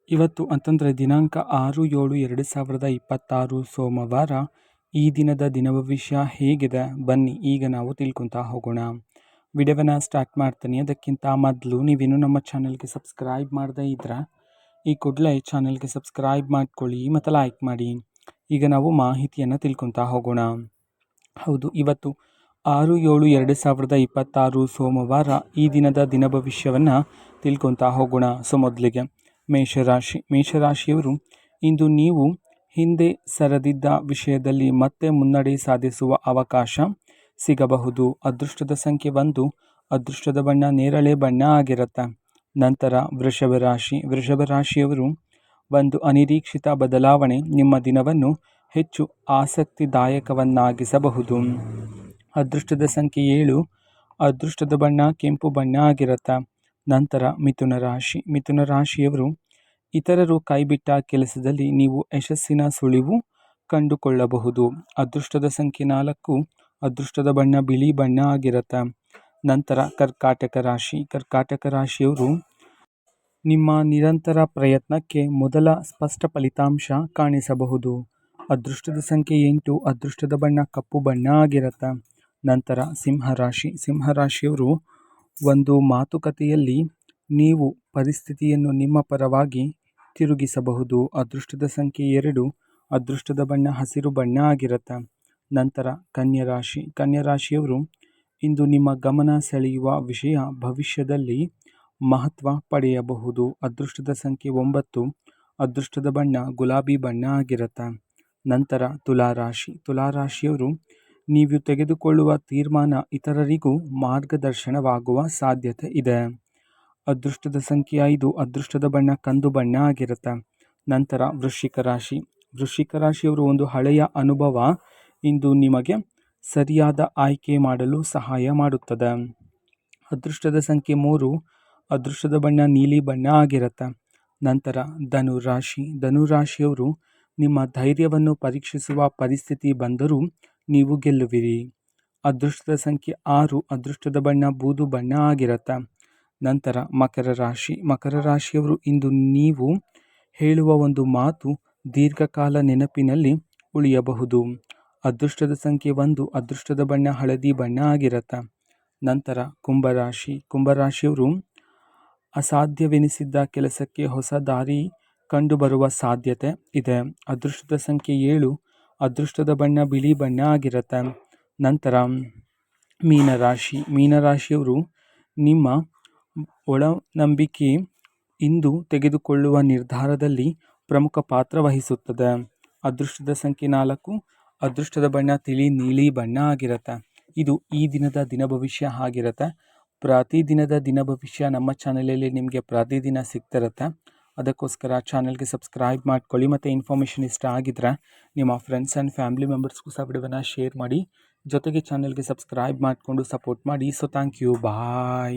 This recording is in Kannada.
ಇವತ್ತು ಅಂತಂದರೆ ದಿನಾಂಕ 6/7/2026 ಸೋಮವಾರ. ಈ ದಿನದ ದಿನಭವಿಷ್ಯ ಹೇಗಿದೆ ಬನ್ನಿ ಈಗ ನಾವು ತಿಳ್ಕೊತಾ ಹೋಗೋಣ. ವಿಡಿಯೋವನ್ನು ಸ್ಟಾರ್ಟ್ ಮಾಡ್ತೀನಿ. ಅದಕ್ಕಿಂತ ಮೊದಲು ನೀವಿನ್ನೂ ನಮ್ಮ ಚಾನಲ್ಗೆ ಸಬ್ಸ್ಕ್ರೈಬ್ ಮಾಡದೇ ಇದ್ದರೆ ಈ ಕೂಡಲೇ ಚಾನಲ್ಗೆ ಸಬ್ಸ್ಕ್ರೈಬ್ ಮಾಡ್ಕೊಳ್ಳಿ ಮತ್ತು ಲೈಕ್ ಮಾಡಿ. ಈಗ ನಾವು ಮಾಹಿತಿಯನ್ನು ತಿಳ್ಕೊತಾ ಹೋಗೋಣ. ಹೌದು, ಇವತ್ತು 6/7/2026 ಸೋಮವಾರ. ಈ ದಿನದ ದಿನಭವಿಷ್ಯವನ್ನು ತಿಳ್ಕೊತಾ ಹೋಗೋಣ. ಸೊ ಮೊದಲಿಗೆ ಮೇಷರಾಶಿಯವರು ಇಂದು ನೀವು ಹಿಂದೆ ಸರಿದಿದ್ದ ವಿಷಯದಲ್ಲಿ ಮತ್ತೆ ಮುನ್ನಡೆ ಸಾಧಿಸುವ ಅವಕಾಶ ಸಿಗಬಹುದು. ಅದೃಷ್ಟದ ಸಂಖ್ಯೆ 1, ಅದೃಷ್ಟದ ಬಣ್ಣ ನೇರಳೆ ಬಣ್ಣ ಆಗಿರುತ್ತೆ. ನಂತರ ವೃಷಭ ರಾಶಿಯವರು ಒಂದು ಅನಿರೀಕ್ಷಿತ ಬದಲಾವಣೆ ನಿಮ್ಮ ದಿನವನ್ನು ಹೆಚ್ಚು ಆಸಕ್ತಿದಾಯಕವನ್ನಾಗಿಸಬಹುದು. ಅದೃಷ್ಟದ ಸಂಖ್ಯೆ 7, ಅದೃಷ್ಟದ ಬಣ್ಣ ಕೆಂಪು ಬಣ್ಣ ಆಗಿರುತ್ತೆ. ನಂತರ ಮಿಥುನ ರಾಶಿಯವರು ಇತರರು ಕೈಬಿಟ್ಟ ಕೆಲಸದಲ್ಲಿ ನೀವು ಯಶಸ್ಸಿನ ಸುಳಿವು ಕಂಡುಕೊಳ್ಳಬಹುದು. ಅದೃಷ್ಟದ ಸಂಖ್ಯೆ 4, ಅದೃಷ್ಟದ ಬಣ್ಣ ಬಿಳಿ ಬಣ್ಣ ಆಗಿರುತ್ತೆ. ನಂತರ ಕರ್ಕಾಟಕ ರಾಶಿಯವರು ನಿಮ್ಮ ನಿರಂತರ ಪ್ರಯತ್ನಕ್ಕೆ ಮೊದಲ ಸ್ಪಷ್ಟ ಫಲಿತಾಂಶ ಕಾಣಿಸಬಹುದು. ಅದೃಷ್ಟದ ಸಂಖ್ಯೆ 8, ಅದೃಷ್ಟದ ಬಣ್ಣ ಕಪ್ಪು ಬಣ್ಣ ಆಗಿರುತ್ತೆ. ನಂತರ ಸಿಂಹರಾಶಿಯವರು ಒಂದು ಮಾತುಕತೆಯಲ್ಲಿ ನೀವು ಪರಿಸ್ಥಿತಿಯನ್ನು ನಿಮ್ಮ ಪರವಾಗಿ ತಿರುಗಿಸಬಹುದು. ಅದೃಷ್ಟದ ಸಂಖ್ಯೆ 2, ಅದೃಷ್ಟದ ಬಣ್ಣ ಹಸಿರು ಬಣ್ಣ ಆಗಿರುತ್ತೆ. ನಂತರ ಕನ್ಯಾ ರಾಶಿಯವರು ಇಂದು ನಿಮ್ಮ ಗಮನ ಸೆಳೆಯುವ ವಿಷಯ ಭವಿಷ್ಯದಲ್ಲಿ ಮಹತ್ವ ಪಡೆಯಬಹುದು. ಅದೃಷ್ಟದ ಸಂಖ್ಯೆ 9, ಅದೃಷ್ಟದ ಬಣ್ಣ ಗುಲಾಬಿ ಬಣ್ಣ ಆಗಿರುತ್ತೆ. ನಂತರ ತುಲಾರಾಶಿಯವರು ನೀವು ತೆಗೆದುಕೊಳ್ಳುವ ತೀರ್ಮಾನ ಇತರರಿಗೂ ಮಾರ್ಗದರ್ಶನವಾಗುವ ಸಾಧ್ಯತೆ ಇದೆ. ಅದೃಷ್ಟದ ಸಂಖ್ಯೆ 5, ಅದೃಷ್ಟದ ಬಣ್ಣ ಕಂದು ಬಣ್ಣ ಆಗಿರುತ್ತೆ. ನಂತರ ವೃಶ್ಚಿಕ ರಾಶಿಯವರು ಒಂದು ಹಳೆಯ ಅನುಭವ ಇಂದು ನಿಮಗೆ ಸರಿಯಾದ ಆಯ್ಕೆ ಮಾಡಲು ಸಹಾಯ ಮಾಡುತ್ತದೆ. ಅದೃಷ್ಟದ ಸಂಖ್ಯೆ 3, ಅದೃಷ್ಟದ ಬಣ್ಣ ನೀಲಿ ಬಣ್ಣ ಆಗಿರುತ್ತೆ. ನಂತರ ಧನುರಾಶಿಯವರು ನಿಮ್ಮ ಧೈರ್ಯವನ್ನು ಪರೀಕ್ಷಿಸುವ ಪರಿಸ್ಥಿತಿ ಬಂದರೂ ನೀವು ಗೆಲ್ಲುವಿರಿ. ಅದೃಷ್ಟದ ಸಂಖ್ಯೆ 6, ಅದೃಷ್ಟದ ಬಣ್ಣ ಬೂದು ಬಣ್ಣ ಆಗಿರುತ್ತೆ. ನಂತರ ಮಕರ ರಾಶಿಯವರು ಇಂದು ನೀವು ಹೇಳುವ ಒಂದು ಮಾತು ದೀರ್ಘಕಾಲ ನೆನಪಿನಲ್ಲಿ ಉಳಿಯಬಹುದು. ಅದೃಷ್ಟದ ಸಂಖ್ಯೆ 1, ಅದೃಷ್ಟದ ಬಣ್ಣ ಹಳದಿ ಬಣ್ಣ ಆಗಿರುತ್ತೆ. ನಂತರ ಕುಂಭರಾಶಿಯವರು ಅಸಾಧ್ಯವೆನಿಸಿದ್ದ ಕೆಲಸಕ್ಕೆ ಹೊಸ ದಾರಿ ಕಂಡುಬರುವ ಸಾಧ್ಯತೆ ಇದೆ. ಅದೃಷ್ಟದ ಸಂಖ್ಯೆ 7, ಅದೃಷ್ಟದ ಬಣ್ಣ ಬಿಳಿ ಬಣ್ಣ ಆಗಿರುತ್ತೆ. ನಂತರ ಮೀನರಾಶಿಯವರು ನಿಮ್ಮ ಒಳನಂಬಿಕೆ ಇಂದು ತೆಗೆದುಕೊಳ್ಳುವ ನಿರ್ಧಾರದಲ್ಲಿ ಪ್ರಮುಖ ಪಾತ್ರ ವಹಿಸುತ್ತದೆ. ಅದೃಷ್ಟದ ಸಂಖ್ಯೆ 4, ಅದೃಷ್ಟದ ಬಣ್ಣ ತಿಳಿ ನೀಲಿ ಬಣ್ಣ ಆಗಿರುತ್ತೆ. ಇದು ಈ ದಿನದ ದಿನಭವಿಷ್ಯ ಆಗಿರುತ್ತೆ. ಪ್ರತಿದಿನದ ದಿನಭವಿಷ್ಯ ನಮ್ಮ ಚಾನಲಲ್ಲಿ ನಿಮಗೆ ಪ್ರತಿದಿನ ಸಿಗ್ತಿರುತ್ತೆ. ಅದಕ್ಕೋಸ್ಕರ ಚಾನಲ್ಗೆ ಸಬ್ಸ್ಕ್ರೈಬ್ ಮಾಡ್ಕೊಳ್ಳಿ ಮತ್ತು ಇನ್ಫಾರ್ಮೇಷನ್ ಇಷ್ಟ ಆಗಿದ್ರೆ ನಿಮ್ಮ ಫ್ರೆಂಡ್ಸ್ ಆ್ಯಂಡ್ ಫ್ಯಾಮಿಲಿ ಮೆಂಬರ್ಸ್ಗೂ ಸಹ ವಿಡಿಯೋವನ್ನು ಶೇರ್ ಮಾಡಿ. ಜೊತೆಗೆ ಚಾನಲ್ಗೆ ಸಬ್ಸ್ಕ್ರೈಬ್ ಮಾಡಿಕೊಂಡು ಸಪೋರ್ಟ್ ಮಾಡಿ. So thank you, bye.